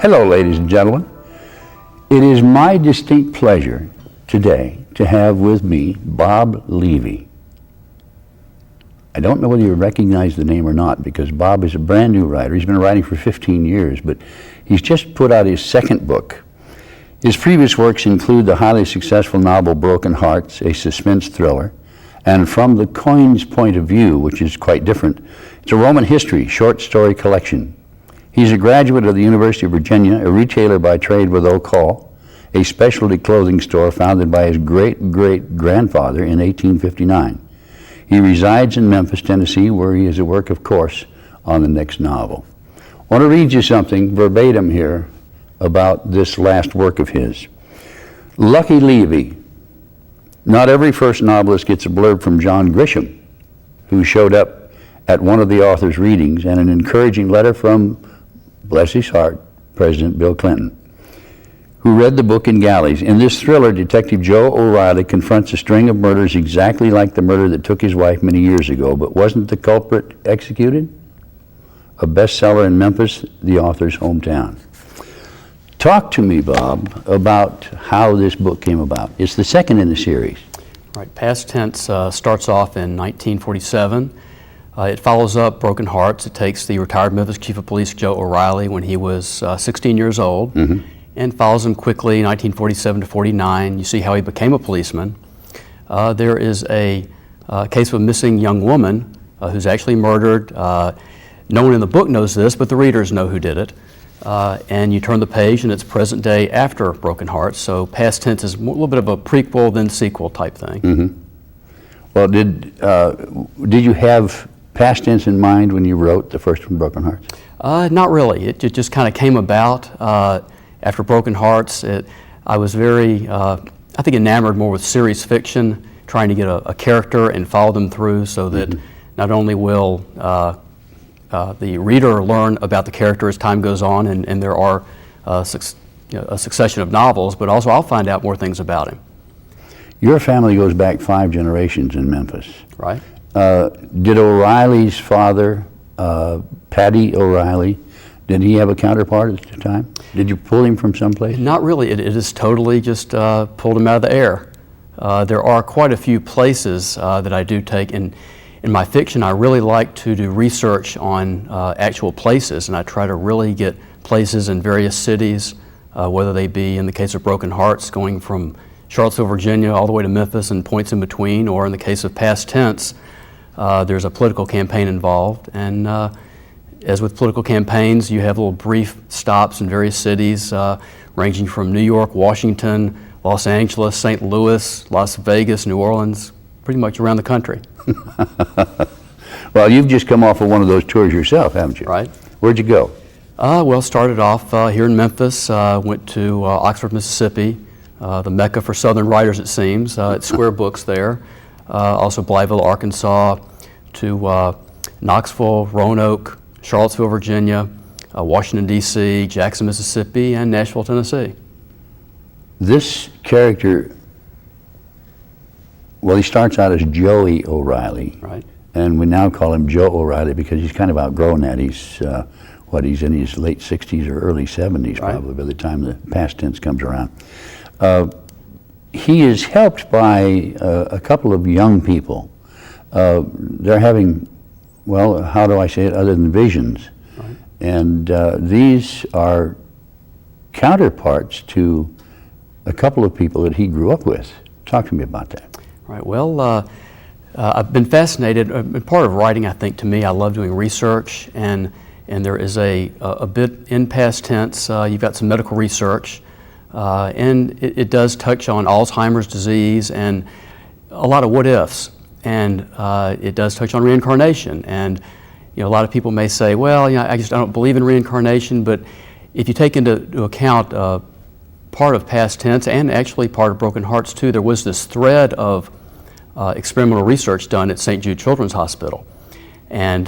Hello, ladies and gentlemen. It is my distinct pleasure today to have with me Bob Levy. I don't know whether you recognize the name or not, because Bob is a brand new writer. He's been writing for 15 years, but he's just put out his second book. His previous works include the highly successful novel Broken Hearts, a suspense thriller, and From the Coin's Point of View, which is quite different. It's a Roman history short story collection. He's a graduate of the University of Virginia, a retailer by trade with Oak Hall, a specialty clothing store founded by his great-great-grandfather in 1859. He resides in Memphis, Tennessee, where he is at work, of course, on the next novel. I want to read you something verbatim here about this last work of his. Lucky Levy. Not every first novelist gets a blurb from John Grisham, who showed up at one of the author's readings, and an encouraging letter from, bless his heart, President Bill Clinton, who read the book in galleys. In this thriller, Detective Joe O'Reilly confronts a string of murders exactly like the murder that took his wife many years ago, but wasn't the culprit executed? A bestseller in Memphis, the author's hometown. Talk to me, Bob, about how this book came about. It's the second in the series. Right, Past Tense starts off in 1947. It follows up Broken Hearts. It takes the retired Memphis Chief of Police Joe O'Reilly when he was 16 years old, and follows him quickly, 1947 to 49. You see how he became a policeman. There is a case of a missing young woman who's actually murdered. No one in the book knows this, but the readers know who did it. And you turn the page and it's present day after Broken Hearts, so Past Tense is a little bit of a prequel then sequel type thing. Well, did you have Past Tense in mind when you wrote the first one, Broken Hearts? Not really. It just kind of came about after Broken Hearts. I was very, I think, enamored more with series fiction, trying to get a character and follow them through so that not only will the reader learn about the character as time goes on, and there are a succession of novels, but also I'll find out more things about him. Your family goes back 5 generations in Memphis. Right. Did O'Reilly's father, Paddy O'Reilly, did he have a counterpart at the time? Did you pull him from someplace? Not really. It is totally just pulled him out of the air. There are quite a few places that I do take. In my fiction, I really like to do research on actual places, and I try to really get places in various cities, whether they be, in the case of Broken Hearts, going from Charlottesville, Virginia, all the way to Memphis and points in between, or in the case of Past Tense, there's a political campaign involved. And as with political campaigns, you have little brief stops in various cities, ranging from New York, Washington, Los Angeles, St. Louis, Las Vegas, New Orleans, pretty much around the country. Well, you've just come off of one of those tours yourself, haven't you? Right. Where'd you go? Well, started off here in Memphis, went to Oxford, Mississippi, the mecca for Southern writers, it seems. It's Square Books there. Also Blytheville, Arkansas, to Knoxville, Roanoke, Charlottesville, Virginia, Washington, D.C., Jackson, Mississippi, and Nashville, Tennessee. This character, well, he starts out as Joey O'Reilly. Right. And we now call him Joe O'Reilly because he's kind of outgrown that. He's, he's in his late 60s or early 70s, right, probably by the time the Past Tense comes around. He is helped by a couple of young people. They're having, well, how do I say it, other than visions. Right. And these are counterparts to a couple of people that he grew up with. Talk to me about that. Right. Well, I've been fascinated. Part of writing, I think, to me, I love doing research, and there is a bit in Past Tense. You've got some medical research, and it does touch on Alzheimer's disease and a lot of what ifs, and it does touch on reincarnation. And a lot of people may say, well, I don't believe in reincarnation, but if you take into account part of Past Tense and actually part of Broken Hearts too, there was this thread of experimental research done at St. Jude Children's Hospital. And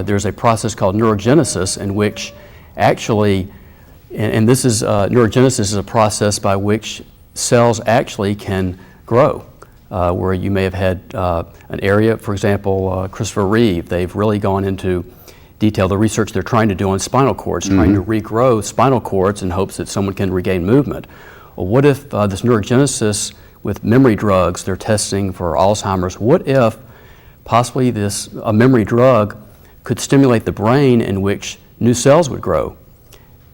there's a process called neurogenesis in which actually, and this is, neurogenesis is a process by which cells actually can grow, where you may have had an area, for example, Christopher Reeve, they've really gone into detail the research they're trying to do on spinal cords, trying to regrow spinal cords in hopes that someone can regain movement. Well, what if this neurogenesis with memory drugs they're testing for Alzheimer's, what if possibly a memory drug could stimulate the brain in which new cells would grow?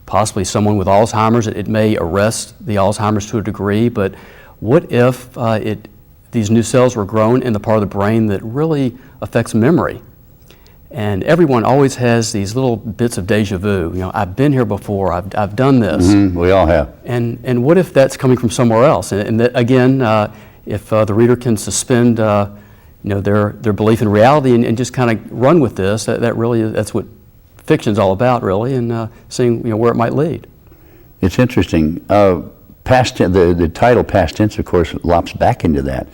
Possibly someone with Alzheimer's, it may arrest the Alzheimer's to a degree, but what if these new cells were grown in the part of the brain that really affects memory? And everyone always has these little bits of deja vu. You know, I've been here before, I've done this. We all have. And what if that's coming from somewhere else? And that, again, if the reader can suspend their belief in reality and just kind of run with this, that's what fiction's all about, really, and seeing where it might lead. It's interesting. Past the title past tense, of course, lops back into that.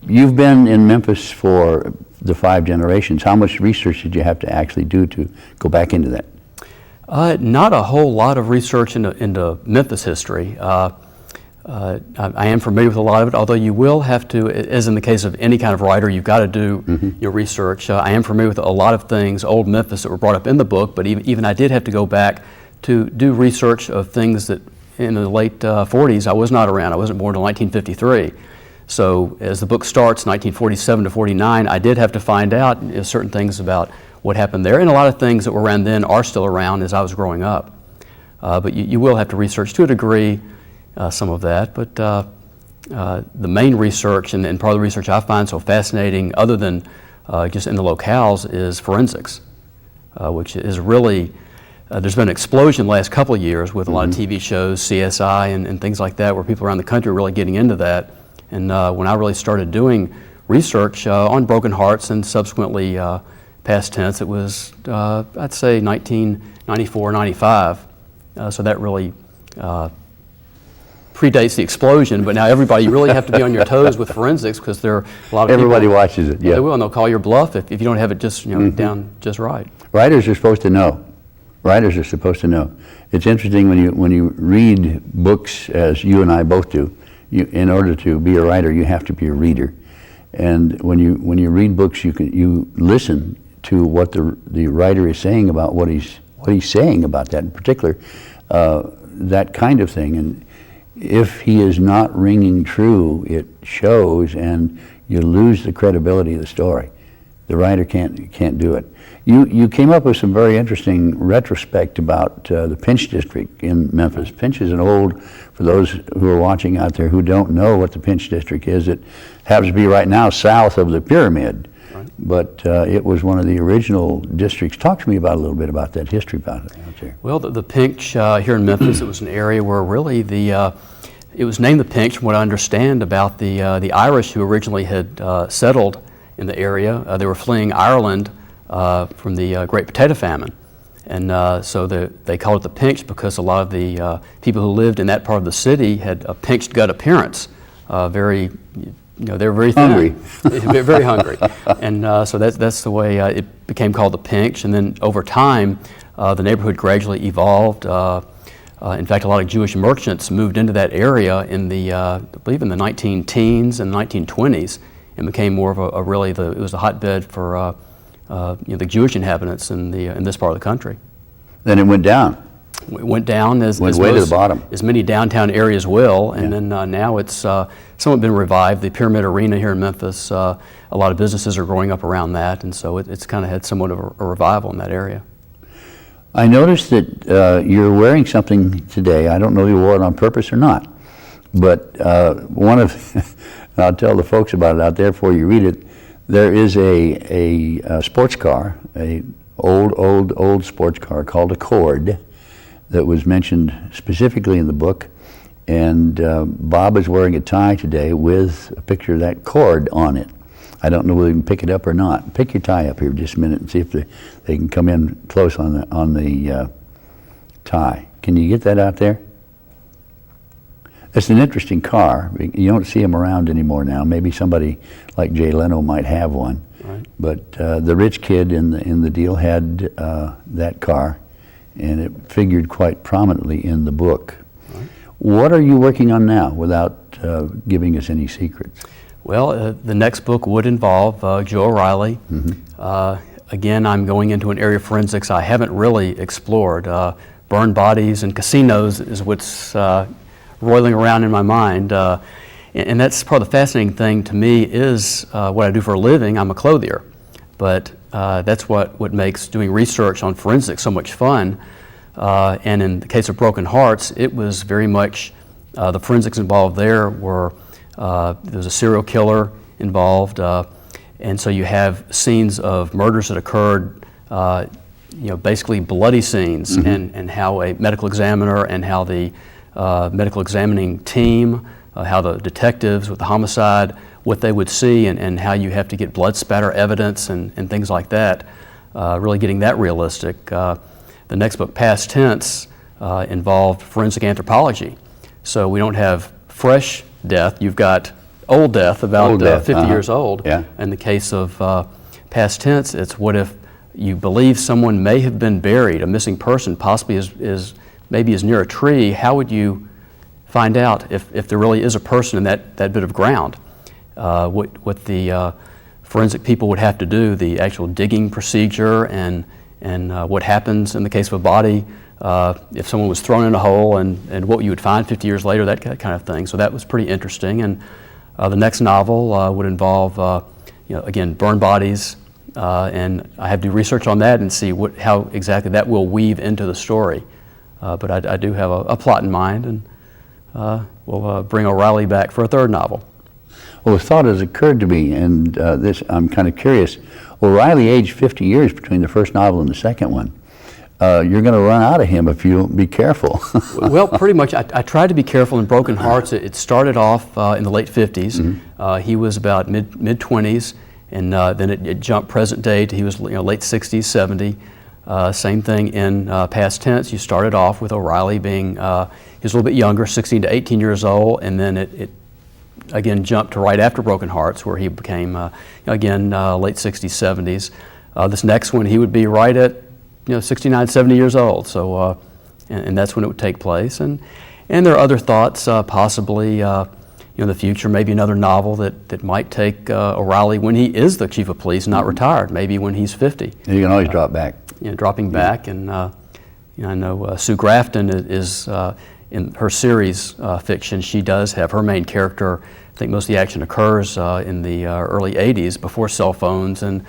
You've been in Memphis for the 5 generations. How much research did you have to actually do to go back into that? Not a whole lot of research into Memphis history. I am familiar with a lot of it, although you will have to, as in the case of any kind of writer, you've got to do your research. I am familiar with a lot of things, old Memphis, that were brought up in the book, but even I did have to go back to do research of things that in the late 40s I was not around. I wasn't born until 1953. So as the book starts, 1947 to 49, I did have to find out certain things about what happened there, and a lot of things that were around then are still around as I was growing up. But you will have to research to a degree some of that, but the main research and part of the research I find so fascinating, other than just in the locales, is forensics, which is really, there's been an explosion the last couple of years with a lot of TV shows, CSI and things like that, where people around the country are really getting into that. And when I really started doing research on broken hearts and subsequently past tense, it was, I'd say, 1994, 95. So that really predates the explosion, but now you really have to be on your toes with forensics, because there are a lot of Everybody people, watches it, yeah. They will, and they'll call your bluff if you don't have it just down just right. Writers are supposed to know. Writers are supposed to know. It's interesting when you read books, as you and I both do. In order to be a writer, you have to be a reader, and when you read books, you listen to what the writer is saying about what he's saying about that in particular, that kind of thing. And if he is not ringing true, it shows, and you lose the credibility of the story. The writer can't do it. You came up with some very interesting retrospect about the Pinch District in Memphis. Pinch is for those who are watching out there who don't know what the Pinch District is, it happens to be right now south of the Pyramid. Right. But it was one of the original districts. Talk to me a little bit about that history about it out there. Well, the Pinch here in Memphis, it was an area where really it was named the Pinch, from what I understand about the Irish who originally had settled in the area. They were fleeing Ireland from the Great Potato Famine, and so they called it the Pinch because a lot of the people who lived in that part of the city had a pinched gut appearance. They were very thin, hungry, very hungry, and so that's the way it became called the Pinch. And then over time, the neighborhood gradually evolved. In fact, a lot of Jewish merchants moved into that area in I believe in the 19-teens and 1920s, and became more of it was a hotbed for the Jewish inhabitants in this part of the country. Then it went down. It went down as way to the bottom. As many downtown areas will, and then now it's somewhat been revived. The Pyramid Arena here in Memphis, a lot of businesses are growing up around that, and so it's kind of had somewhat of a revival in that area. I noticed that you're wearing something today. I don't know if you wore it on purpose or not, but one of I'll tell the folks about it out there before you read it. There is a sports car, a old sports car called a Cord, that was mentioned specifically in the book, and Bob is wearing a tie today with a picture of that Cord on it. I don't know whether you can pick it up or not. Pick your tie up here just a minute and see if they can come in close on the tie. Can you get that out there? It's an interesting car. You don't see them around anymore now. Maybe somebody like Jay Leno might have one. Right. But the rich kid in the deal had that car, and it figured quite prominently in the book. Right. What are you working on now, without giving us any secrets? Well, the next book would involve Joe O'Reilly. Again, I'm going into an area of forensics I haven't really explored. Burned bodies and casinos is what's roiling around in my mind. And that's part of the fascinating thing to me is what I do for a living. I'm a clothier. But that's what makes doing research on forensics so much fun. And in the case of Broken Hearts, it was very much the forensics involved there were there was a serial killer involved, and so you have scenes of murders that occurred, basically bloody scenes, and how a medical examiner and how the medical examining team, how the detectives with the homicide, what they would see, and how you have to get blood spatter evidence and things like that, really getting that realistic. The next book, Past Tense, involved forensic anthropology. So we don't have fresh death, you've got old death, about 50 years old. Yeah. In the case of Past Tense, it's what if you believe someone may have been buried, a missing person possibly is maybe is near a tree. How would you find out if there really is a person in that bit of ground? What the forensic people would have to do, the actual digging procedure, and what happens in the case of a body if someone was thrown in a hole, and what you would find 50 years later, that kind of thing. So that was pretty interesting. And the next novel would involve, again, burned bodies, and I have to do research on that and see how exactly that will weave into the story. But I do have a plot in mind, and we'll bring O'Reilly back for a third novel. Well, a thought has occurred to me, and this I'm kind of curious. O'Reilly aged 50 years between the first novel and the second one. You're going to run out of him if you don't be careful. Well, pretty much. I tried to be careful in Broken Hearts. It started off in the late 50s. He was about mid-20s, and then it jumped present day to he was late 60s, 70. Same thing in Past Tense. You started off with O'Reilly being he was a little bit younger, 16 to 18 years old, and then it again jumped to right after Broken Hearts, where he became again late 60s, 70s. This next one, he would be right at 69, 70 years old. So, and that's when it would take place. And there are other thoughts, possibly, in the future, maybe another novel that might take O'Reilly when he is the chief of police, not retired. Maybe when he's 50. You can always drop back. Dropping back, and I know Sue Grafton is in her series fiction. She does have her main character. I think most of the action occurs in the early '80s, before cell phones, and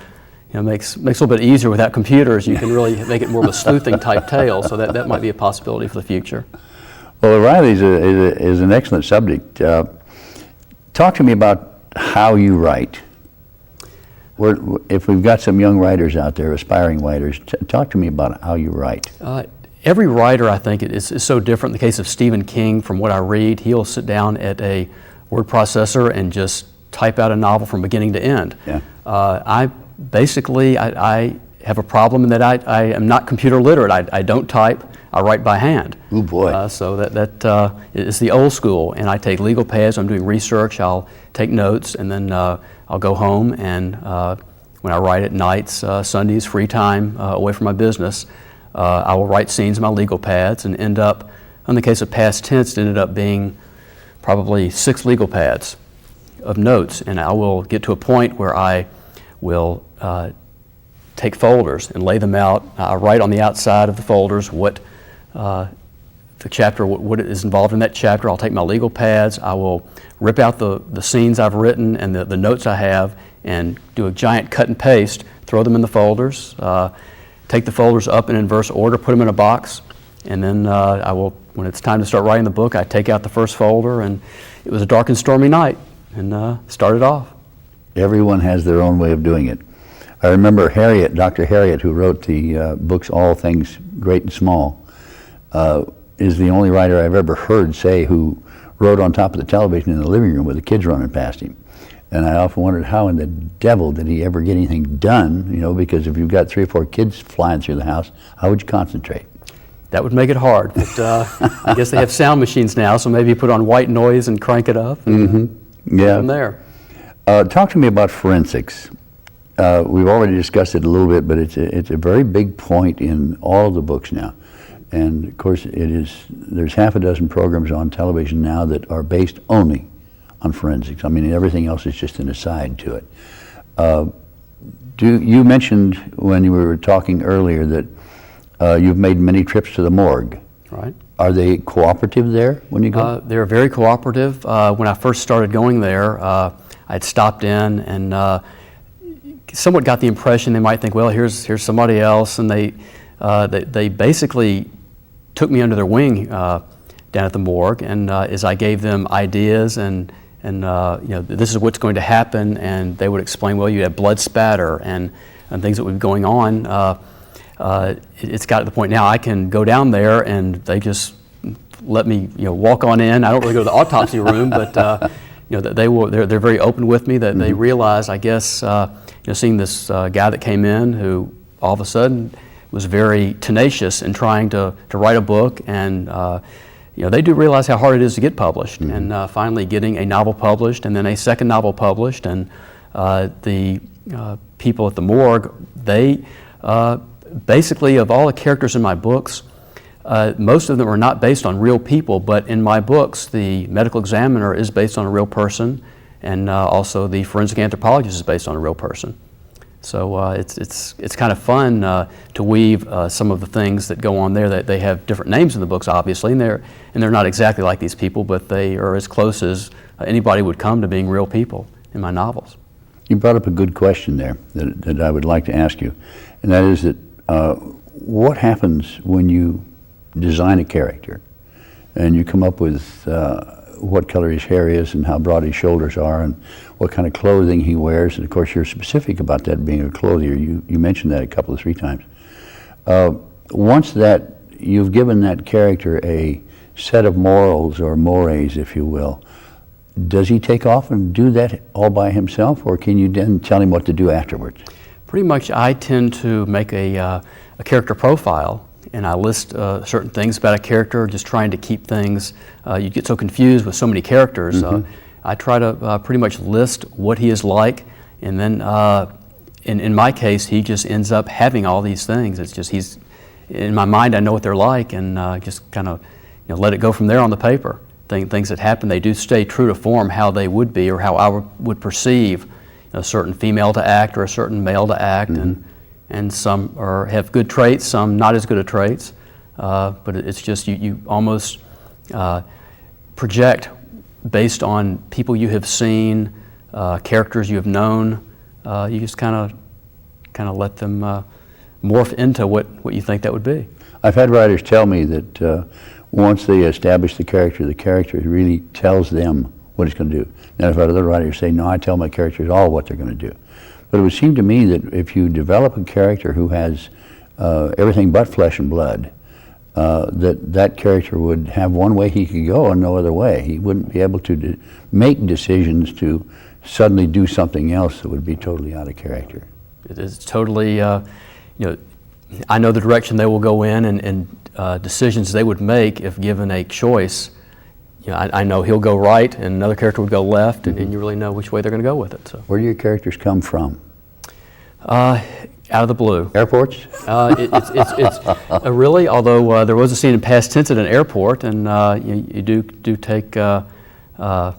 makes it a little bit easier without computers. You can really make it more of a sleuthing type tale. So that might be a possibility for the future. Well, O'Reilly is an excellent subject. Talk to me about how you write. If we've got some young writers out there, aspiring writers, talk to me about how you write. Every writer, I think, is so different. In the case of Stephen King, from what I read, he'll sit down at a word processor and just type out a novel from beginning to end. Yeah. I have a problem in that I am not computer literate. I don't type. I write by hand. Oh boy! So that is the old school. And I take legal pads. I'm doing research. I'll take notes, and then I'll go home, and when I write at nights, Sundays, free time away from my business, I will write scenes in my legal pads, and end up, in the case of Past Tense, it ended up being probably 6 legal pads of notes. And I will get to a point where I will take folders and lay them out. I write on the outside of the folders what the chapter, what is involved in that chapter. I'll take my legal pads. I will rip out the scenes I've written and the notes I have, and do a giant cut and paste, throw them in the folders, take the folders up in inverse order, put them in a box, and then I will, when it's time to start writing the book, I take out the first folder. And it was a dark and stormy night, and started off. Everyone has their own way of doing it. I remember Harriet, Dr. Harriet, who wrote the books All Things Great and Small, is the only writer I've ever heard say who wrote on top of the television in the living room with the kids running past him. And I often wondered, how in the devil did he ever get anything done? Because if you've got 3 or 4 kids flying through the house, how would you concentrate? That would make it hard. But I guess they have sound machines now, so maybe you put on white noise and crank it up. And yeah. From there. Talk to me about forensics. We've already discussed it a little bit, but it's a very big point in all of the books now. And of course, there's half a dozen programs on television now that are based only on forensics. I mean, everything else is just an aside to it. You mentioned when you were talking earlier that you've made many trips to the morgue. Right. Are they cooperative there when you go? They're very cooperative. When I first started going there, I'd stopped in and somewhat got the impression they might think, well, here's somebody else, and they basically took me under their wing down at the morgue, and as I gave them ideas and this is what's going to happen, and they would explain, well, you have blood spatter and things that would be going on. It's got to the point now I can go down there and they just let me walk on in. I don't really go to the autopsy room, but they're very open with me. That they realize, I guess, seeing this guy that came in who all of a sudden was very tenacious in trying to write a book, and they do realize how hard it is to get published, and finally getting a novel published and then a second novel published, and the people at the morgue, they basically, of all the characters in my books, most of them are not based on real people, but in my books the medical examiner is based on a real person, and also the forensic anthropologist is based on a real person. So it's kind of fun to weave some of the things that go on there. That they have different names in the books, obviously, and they're not exactly like these people, but they are as close as anybody would come to being real people in my novels. You brought up a good question there that I would like to ask you, and that is that what happens when you design a character and you come up with what color his hair is and how broad his shoulders are and what kind of clothing he wears, and of course you're specific about that being a clothier. You mentioned that a couple of 3 times. Once that you've given that character a set of morals or mores, if you will, does he take off and do that all by himself, or can you then tell him what to do afterwards? Pretty much I tend to make a character profile, and I list certain things about a character, just trying to keep things, you get so confused with so many characters. I try to pretty much list what he is like, and then in my case he just ends up having all these things. It's just he's, in my mind I know what they're like, and just kind of let it go from there on the paper. Things that happen, they do stay true to form how they would be, or how I would perceive a certain female to act or a certain male to act, and some have good traits, some not as good at traits, but it's just you almost project based on people you have seen, characters you have known. You just kind of let them morph into what you think that would be. I've had writers tell me that once they establish the character really tells them what it's going to do. Now, I've had other writers say, no, I tell my characters all what they're going to do. But it would seem to me that if you develop a character who has everything but flesh and blood, that character would have one way he could go and no other way. He wouldn't be able to make decisions to suddenly do something else that would be totally out of character. It is totally, I know the direction they will go in, and decisions they would make if given a choice. I know he'll go right and another character would go left, and you really know which way they're going to go with it. So. Where do your characters come from? Out of the blue. Airports? It's really, although there was a scene in past tense at an airport, and you do take, I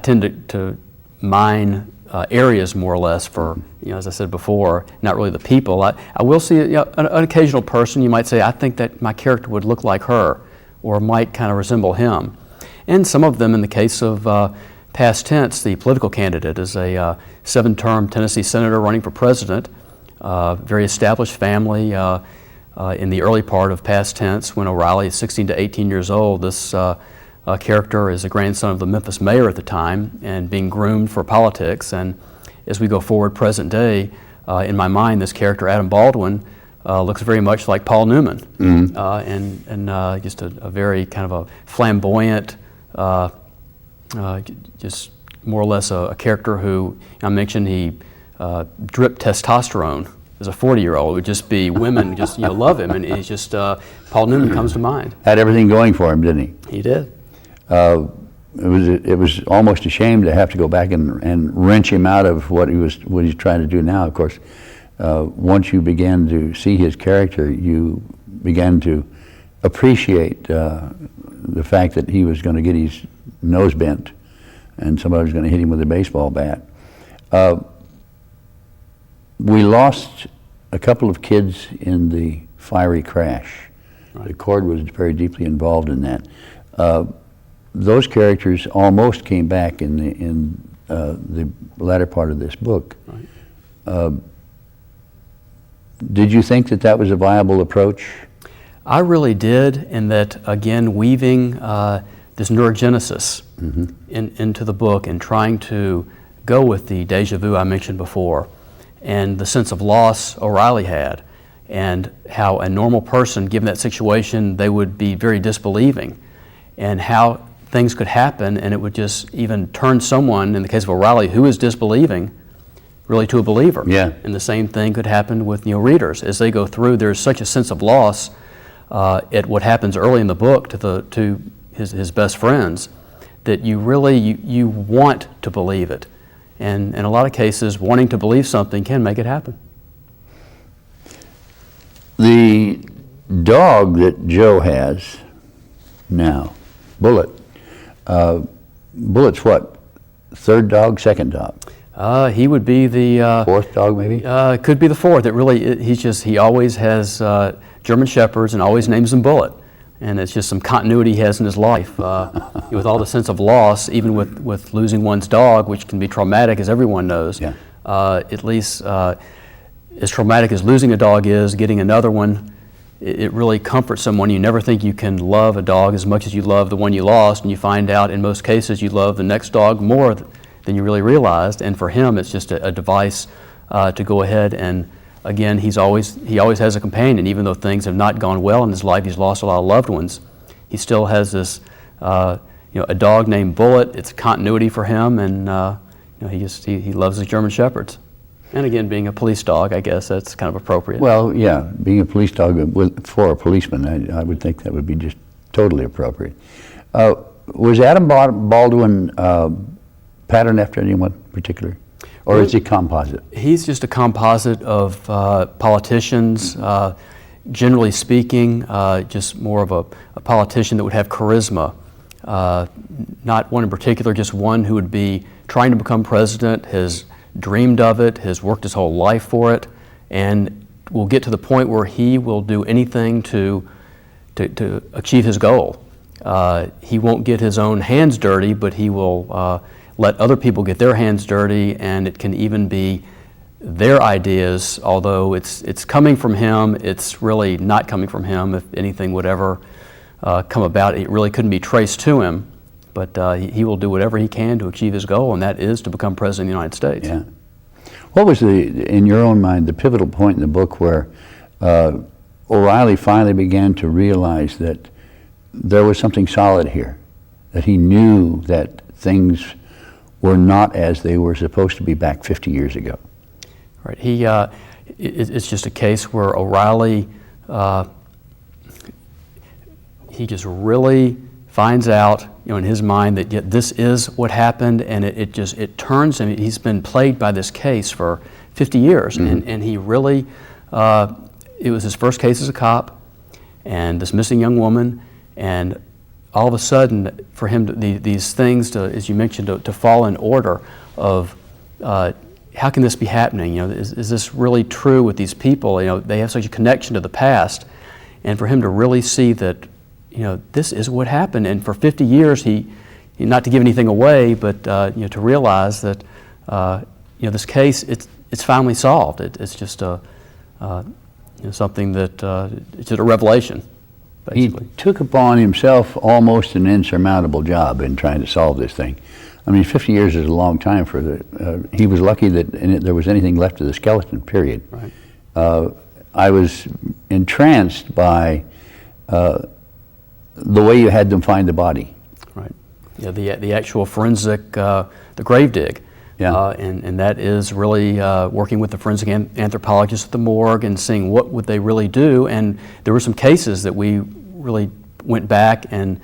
tend to mine areas more or less for, as I said before, not really the people. I will see an occasional person, you might say, I think that my character would look like her, or might kind of resemble him. And some of them, in the case of past tense, the political candidate is a 7-term Tennessee senator running for president, very established family. In the early part of past tense, when O'Reilly is 16 to 18 years old, this character is a grandson of the Memphis mayor at the time and being groomed for politics. And as we go forward present day, in my mind, this character, Adam Baldwin, looks very much like Paul Newman, and just a very kind of a flamboyant, just more or less a character who, I mentioned he dripped testosterone as a 40-year-old. It would just be women just love him, and he's just, Paul Newman comes to mind. Had everything going for him, didn't he? He did. It was almost a shame to have to go back and wrench him out of what he's trying to do now. Of course, once you began to see his character, you began to appreciate the fact that he was going to get his nose bent and somebody was going to hit him with a baseball bat. We lost a couple of kids in the fiery crash. Right. The Cord was very deeply involved in that. Those characters almost came back in the latter part of this book. Right. Did you think that was a viable approach? I really did, in that, again, weaving this neurogenesis into the book and trying to go with the deja vu I mentioned before, and the sense of loss O'Reilly had, and how a normal person, given that situation, they would be very disbelieving, and how things could happen and it would just even turn someone, in the case of O'Reilly, who is disbelieving, really to a believer. Yeah. And the same thing could happen with readers. As they go through, there's such a sense of loss at what happens early in the book to his best friends, that you really you want to believe it. And in a lot of cases, wanting to believe something can make it happen. The dog that Joe has now, Bullet, Bullet's what? Third dog, second dog? He would be the fourth dog, maybe? Could be the fourth. It really, he always has German Shepherds and always names them Bullet. And it's just some continuity he has in his life. With all the sense of loss, even with losing one's dog, which can be traumatic, as everyone knows, yeah. At least as traumatic as losing a dog is, getting another one, it really comforts someone. You never think you can love a dog as much as you love the one you lost, and you find out in most cases you love the next dog more than you really realized. And for him, it's just a device to go ahead and, again, he always has a companion. Even though things have not gone well in his life, he's lost a lot of loved ones, he still has this a dog named Bullet. It's continuity for him, and he loves his German Shepherds. And again, being a police dog, I guess that's kind of appropriate. Well, yeah, being a police dog for a policeman, I would think that would be just totally appropriate. Was Adam Baldwin patterned after anyone particular? Or is he composite? He's just a composite of politicians, generally speaking, just more of a politician that would have charisma. Not one in particular, just one who would be trying to become president, has dreamed of it, has worked his whole life for it, and will get to the point where he will do anything to achieve his goal. He won't get his own hands dirty, but he will let other people get their hands dirty, and it can even be their ideas. Although it's coming from him, it's really not coming from him. If anything would ever come about, it really couldn't be traced to him. But he will do whatever he can to achieve his goal, and that is to become president of the United States. Yeah. What was in your own mind, the pivotal point in the book where O'Reilly finally began to realize that there was something solid here, that he knew that things were not as they were supposed to be back 50 years ago? Right. It's just a case where O'Reilly, he just really finds out, in his mind that this is what happened, and it turns him. He's been plagued by this case for 50 years, and he really, it was his first case as a cop, and this missing young woman, and all of a sudden, for him, these things, as you mentioned, to fall in order of how can this be happening? Is this really true with these people? They have such a connection to the past, and for him to really see that, this is what happened. And for 50 years, he not to give anything away, but to realize that this case, it's finally solved. It's just something that it's just a revelation. Basically. He took upon himself almost an insurmountable job in trying to solve this thing. I mean, 50 years is a long time for he was lucky that there was anything left of the skeleton, period. Right. I was entranced by the way you had them find the body. Right. Yeah, the actual forensic, the grave dig. Yeah. And that is really working with the forensic anthropologists at the morgue and seeing what would they really do. And there were some cases that we really went back and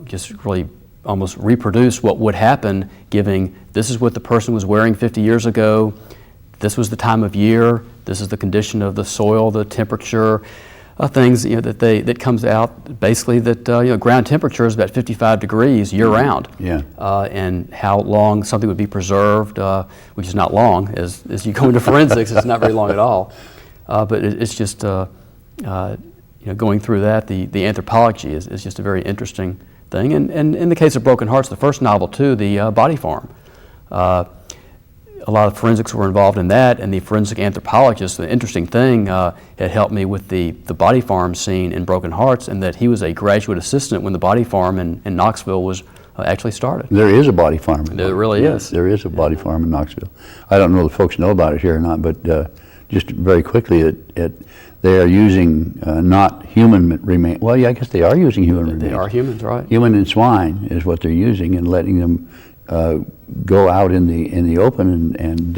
just really almost reproduced what would happen, giving this is what the person was wearing 50 years ago, this was the time of year, this is the condition of the soil, the temperature, things that comes out basically that ground temperature is about 55 degrees year round. Yeah. And how long something would be preserved, which is not long, as you go into forensics, it's not very long at all. But it's just going through that, the anthropology is just a very interesting thing. And in the case of Broken Hearts, the first novel too, the body farm. A lot of forensics were involved in that, and the forensic anthropologist, the interesting thing, had helped me with the body farm scene in Broken Hearts, and that he was a graduate assistant when the body farm in Knoxville was actually started. There is a body farm. There really is. There is a body farm in Knoxville. I don't know if folks know about it here or not, but just very quickly, they are using not human remains. Well, yeah, I guess they are using human remains. They are humans, right? Human and swine is what they're using, and letting them go out in the open and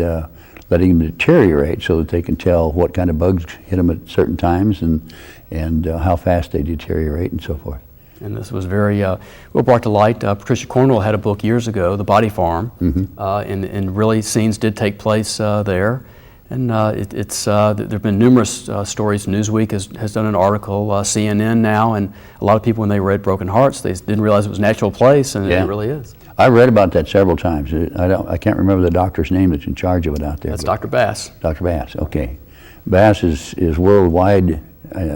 letting them deteriorate so that they can tell what kind of bugs hit them at certain times and how fast they deteriorate and so forth. And this was very well brought to light. Patricia Cornwell had a book years ago, The Body Farm, and really scenes did take place there. And there have been numerous stories. Newsweek has done an article, CNN now, and a lot of people, when they read Broken Hearts, they didn't realize it was a natural place, and it really is. I read about that several times. I can't remember the doctor's name that's in charge of it out there. That's Dr. Bass. Dr. Bass, okay. Bass is worldwide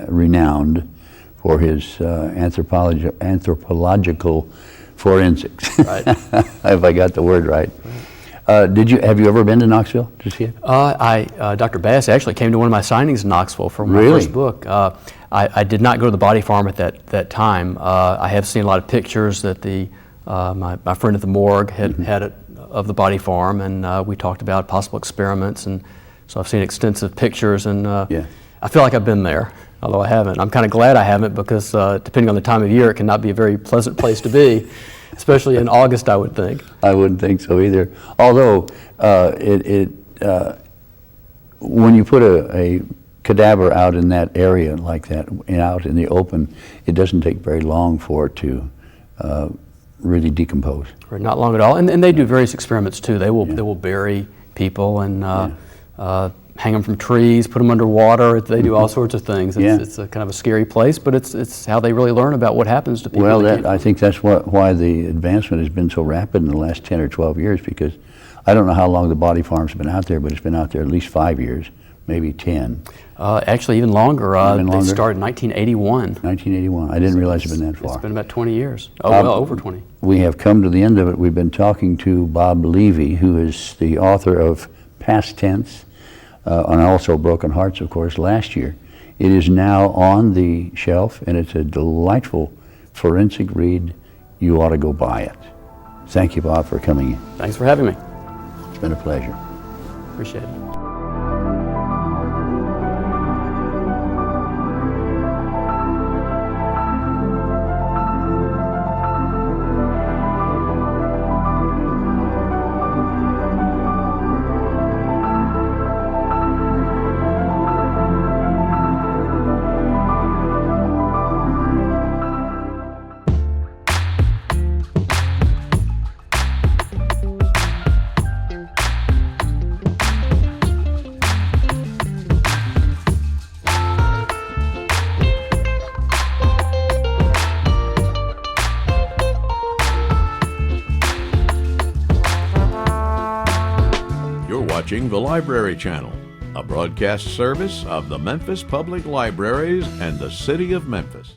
renowned for his anthropological forensics. Right. If I got the word right. Have you ever been to Knoxville to see it? Dr. Bass actually came to one of my signings in Knoxville for my first book. I did not go to the body farm at that time. I have seen a lot of pictures that my friend at the morgue had of the body farm, and we talked about possible experiments, and so I've seen extensive pictures, and I feel like I've been there, although I haven't. I'm kind of glad I haven't, because depending on the time of year, it cannot be a very pleasant place to be. Especially in August, I would think. I wouldn't think so either. Although, when you put a cadaver out in that area like that, out in the open, it doesn't take very long for it to really decompose. Right, not long at all. And they do various experiments too. They will bury people and hang them from trees, put them underwater. They do all sorts of things. It's a kind of a scary place, but it's how they really learn about what happens to people. Well, I think that's why the advancement has been so rapid in the last 10 or 12 years, because I don't know how long the body farm's been out there, but it's been out there at least 5 years, maybe 10. Actually, even longer. They started in 1981. 1981. I didn't realize it's been that far. It's been about 20 years. Well, over 20. We have come to the end of it. We've been talking to Bob Levy, who is the author of Past Tense, and also Broken Hearts, of course, last year. It is now on the shelf, and it's a delightful forensic read. You ought to go buy it. Thank you, Bob, for coming in. Thanks for having me. It's been a pleasure. Appreciate it. Watching the Library Channel, a broadcast service of the Memphis Public Libraries and the City of Memphis.